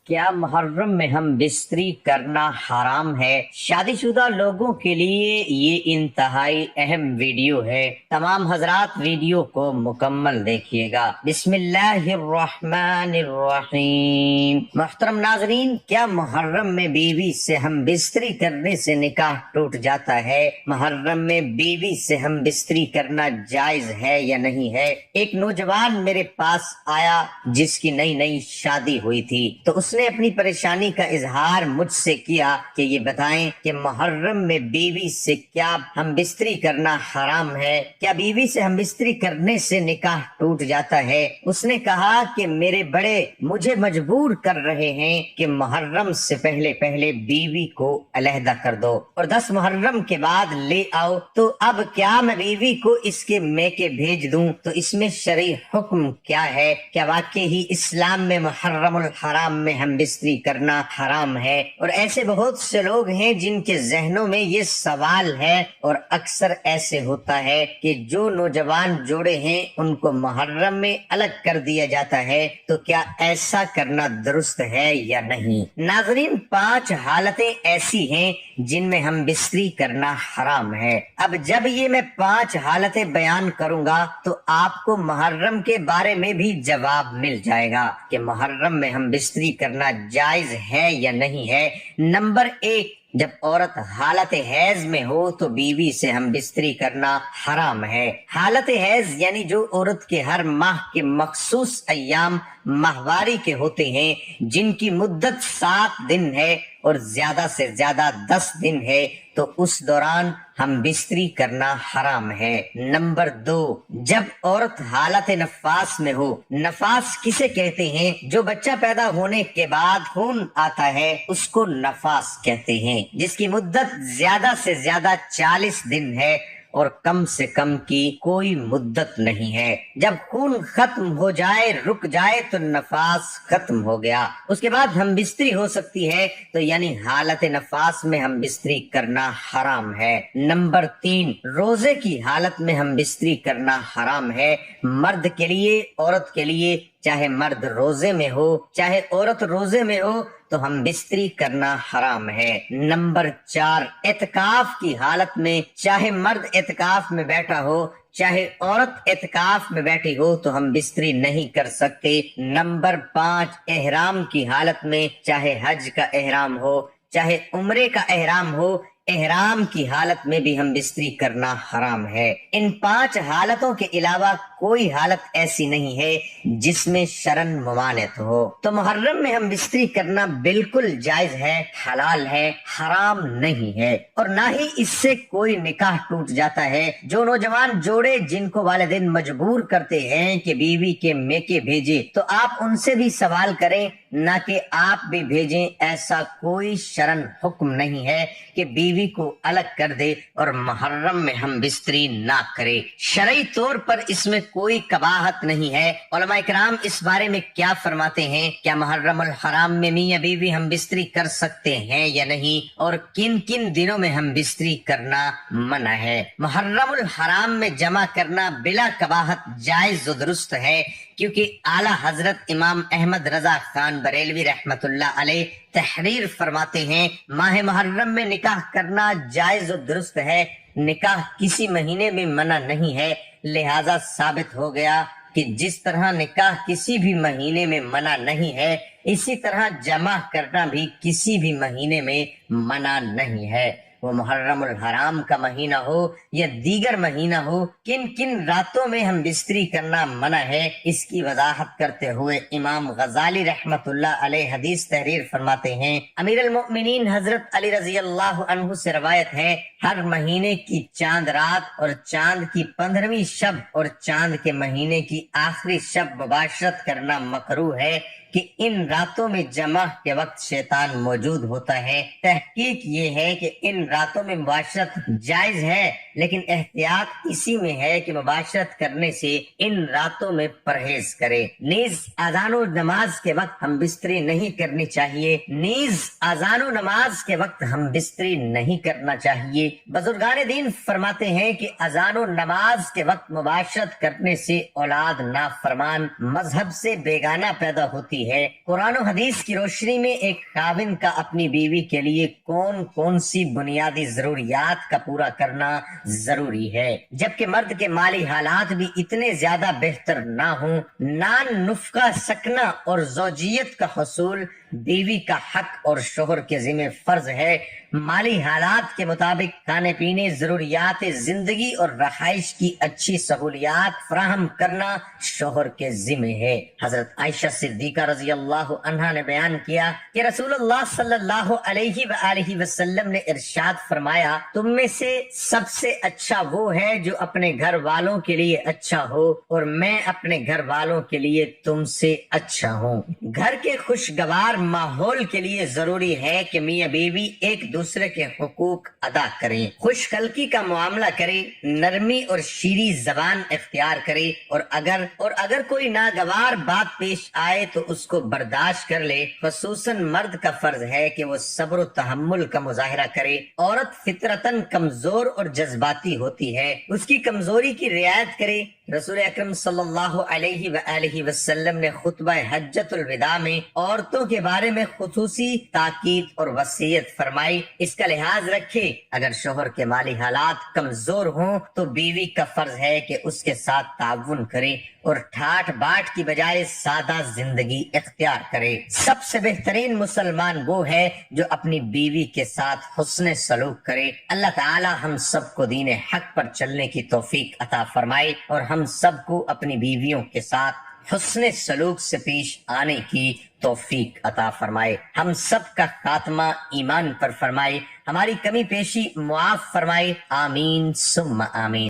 کیا محرم میں ہم بستری کرنا حرام ہے؟ شادی شدہ لوگوں کے لیے یہ انتہائی اہم ویڈیو ہے۔ تمام حضرات ویڈیو کو مکمل دیکھیے گا۔ بسم اللہ الرحمن الرحیم۔ محترم ناظرین، کیا محرم میں بیوی سے ہم بستری کرنے سے نکاح ٹوٹ جاتا ہے؟ محرم میں بیوی سے ہم بستری کرنا جائز ہے یا نہیں ہے؟ ایک نوجوان میرے پاس آیا جس کی نئی نئی شادی ہوئی تھی، تو اس نے اپنی پریشانی کا اظہار مجھ سے کیا کہ یہ بتائیں کہ محرم میں بیوی سے کیا ہم بستری کرنا حرام ہے؟ کیا بیوی سے ہم بستری کرنے سے نکاح ٹوٹ جاتا ہے؟ اس نے کہا کہ میرے بڑے مجھے مجبور کر رہے ہیں کہ محرم سے پہلے پہلے بیوی کو علیحدہ کر دو اور 10 محرم کے بعد لے آؤ، تو اب کیا میں بیوی کو اس کے میکے بھیج دوں؟ تو اس میں شرعی حکم کیا ہے؟ کیا واقعی ہی اسلام میں محرم الحرام میں ہم بستری کرنا حرام ہے؟ اور ایسے بہت سے لوگ ہیں جن کے ذہنوں میں یہ سوال ہے، اور اکثر ایسے ہوتا ہے کہ جو نوجوان جوڑے ہیں ان کو محرم میں الگ کر دیا جاتا ہے، تو کیا ایسا کرنا درست ہے یا نہیں؟ ناظرین، 5 حالتیں ایسی ہیں جن میں ہم بستری کرنا حرام ہے۔ اب جب یہ میں 5 حالتیں بیان کروں گا تو آپ کو محرم کے بارے میں بھی جواب مل جائے گا کہ محرم میں ہم بستری کرنا جائز ہے یا نہیں ہے۔ نمبر 1، جب عورت حالت حیض میں ہو تو بیوی سے ہم بستری کرنا حرام ہے۔ حالت حیض یعنی جو عورت کے ہر ماہ کے مخصوص ایام ماہواری کے ہوتے ہیں، جن کی مدت 7 دن ہے اور زیادہ سے زیادہ 10 دن ہے، تو اس دوران ہم بستری کرنا حرام ہے۔ نمبر 2، جب عورت حالت نفاس میں ہو۔ نفاس کسے کہتے ہیں؟ جو بچہ پیدا ہونے کے بعد خون آتا ہے اس کو نفاس کہتے ہیں، جس کی مدت زیادہ سے زیادہ 40 دن ہے اور کم سے کم کی کوئی مدت نہیں ہے۔ جب خون ختم ہو جائے، رک جائے، تو نفاس ختم ہو گیا۔ اس کے بعد ہم بستری ہو سکتی ہے، تو یعنی حالت نفاس میں ہم بستری کرنا حرام ہے۔ نمبر 3، روزے کی حالت میں ہم بستری کرنا حرام ہے۔ مرد کے لیے، عورت کے لیے، چاہے مرد روزے میں ہو چاہے عورت روزے میں ہو، تو ہم بستری کرنا حرام ہے۔ نمبر 4، اعتکاف کی حالت میں، چاہے مرد اعتکاف میں بیٹھا ہو چاہے عورت اعتکاف میں بیٹھی ہو، تو ہم بستری نہیں کر سکتے۔ نمبر 5، احرام کی حالت میں، چاہے حج کا احرام ہو چاہے عمرے کا احرام ہو، احرام کی حالت میں بھی ہم بستری کرنا حرام ہے۔ ان 5 حالتوں کے علاوہ کوئی حالت ایسی نہیں ہے جس میں شرعاً ممانعت ہو۔ تو محرم میں ہم بستری کرنا بالکل جائز ہے، حلال ہے، حرام نہیں ہے، اور نہ ہی اس سے کوئی نکاح ٹوٹ جاتا ہے۔ جو نوجوان جوڑے جن کو والدین مجبور کرتے ہیں کہ بیوی کے میکے بھیجے، تو آپ ان سے بھی سوال کریں، نہ کہ آپ بھی بھیجیں۔ ایسا کوئی شرعاً حکم نہیں ہے کہ بیوی کو الگ کر دے اور محرم میں ہم بستری نہ کرے۔ شرعی طور پر اس میں کوئی قباحت نہیں ہے۔ علماء کرام اس بارے میں کیا فرماتے ہیں؟ کیا محرم الحرام میں میاں بیوی ہم بستری کر سکتے ہیں یا نہیں، اور کن کن دنوں میں ہم بستری کرنا منع ہے؟ محرم الحرام میں جمع کرنا بلا قباحت جائز و درست ہے، کیونکہ اعلیٰ حضرت امام احمد رضا خان بریلوی رحمت اللہ علیہ تحریر فرماتے ہیں، ماہ محرم میں نکاح کرنا جائز و درست ہے۔ نکاح کسی مہینے میں منع نہیں ہے، لہذا ثابت ہو گیا کہ جس طرح نکاح کسی بھی مہینے میں منع نہیں ہے، اسی طرح جمع کرنا بھی کسی بھی مہینے میں منع نہیں ہے۔ وہ محرم الحرام کا مہینہ ہو یا دیگر مہینہ ہو، کن کن راتوں میں ہم بستری کرنا منع ہے، اس کی وضاحت کرتے ہوئے امام غزالی رحمت اللہ علیہ حدیث تحریر فرماتے ہیں، امیر المؤمنین حضرت علی رضی اللہ عنہ سے روایت ہے، ہر مہینے کی چاند رات اور چاند کی 15ویں شب اور چاند کے مہینے کی آخری شب مباشرت کرنا مکروہ ہے کہ ان راتوں میں جمع کے وقت شیطان موجود ہوتا ہے۔ تحقیق یہ ہے کہ ان راتوں میں مباشرت جائز ہے، لیکن احتیاط اسی میں ہے کہ مباشرت کرنے سے ان راتوں میں پرہیز کرے۔ نیز اذان و نماز کے وقت ہم بستری نہیں کرنی چاہیے۔ بزرگان دین فرماتے ہیں کہ اذان و نماز کے وقت مباشرت کرنے سے اولاد نافرمان، مذہب سے بیگانہ پیدا ہوتی ہوتی ہے۔ قرآن و حدیث کی روشنی میں ایک خاوند کا اپنی بیوی کے لیے کون کون سی بنیادی ضروریات کا پورا کرنا ضروری ہے، جبکہ مرد کے مالی حالات بھی اتنے زیادہ بہتر نہ ہوں، نان نفقہ سکنا اور زوجیت کا حصول بیوی کا حق اور شوہر کے ذمہ فرض ہے۔ مالی حالات کے مطابق کھانے پینے، ضروریات زندگی اور رہائش کی اچھی سہولیات فراہم کرنا شوہر کے ذمہ ہے۔ حضرت عائشہ صدیقہ رضی اللہ عنہا نے بیان کیا کہ رسول اللہ صلی اللہ علیہ وآلہ وسلم نے ارشاد فرمایا، تم میں سے سب سے اچھا وہ ہے جو اپنے گھر والوں کے لیے اچھا ہو، اور میں اپنے گھر والوں کے لیے تم سے اچھا ہوں۔ گھر کے خوشگوار ماحول کے لیے ضروری ہے کہ میاں بیوی ایک دوسرے کے حقوق ادا کریں، خوش خلقی کا معاملہ کرے، نرمی اور شیریں زبان اختیار کرے، اور اگر کوئی ناگوار بات پیش آئے تو اس کو برداشت کر لے۔ خصوصاً مرد کا فرض ہے کہ وہ صبر و تحمل کا مظاہرہ کرے۔ عورت فطرتاً کمزور اور جذباتی ہوتی ہے، اس کی کمزوری کی رعایت کرے۔ رسول اکرم صلی اللہ علیہ وآلہ وسلم نے خطبہ حجۃ الوداع میں عورتوں کے بارے میں خصوصی تاکید اور وصیت فرمائی، اس کا لحاظ رکھے۔ اگر شوہر کے مالی حالات کمزور ہوں تو بیوی کا فرض ہے کہ اس کے ساتھ تعاون کرے اور ٹھاٹ باٹ کی بجائے سادہ زندگی اختیار کرے۔ سب سے بہترین مسلمان وہ ہے جو اپنی بیوی کے ساتھ حسن سلوک کرے۔ اللہ تعالی ہم سب کو دین حق پر چلنے کی توفیق عطا فرمائے، اور ہم سب کو اپنی بیویوں کے ساتھ حسن سلوک سے پیش آنے کی توفیق عطا فرمائے۔ ہم سب کا خاتمہ ایمان پر فرمائے، ہماری کمی پیشی معاف فرمائے، آمین ثم آمین۔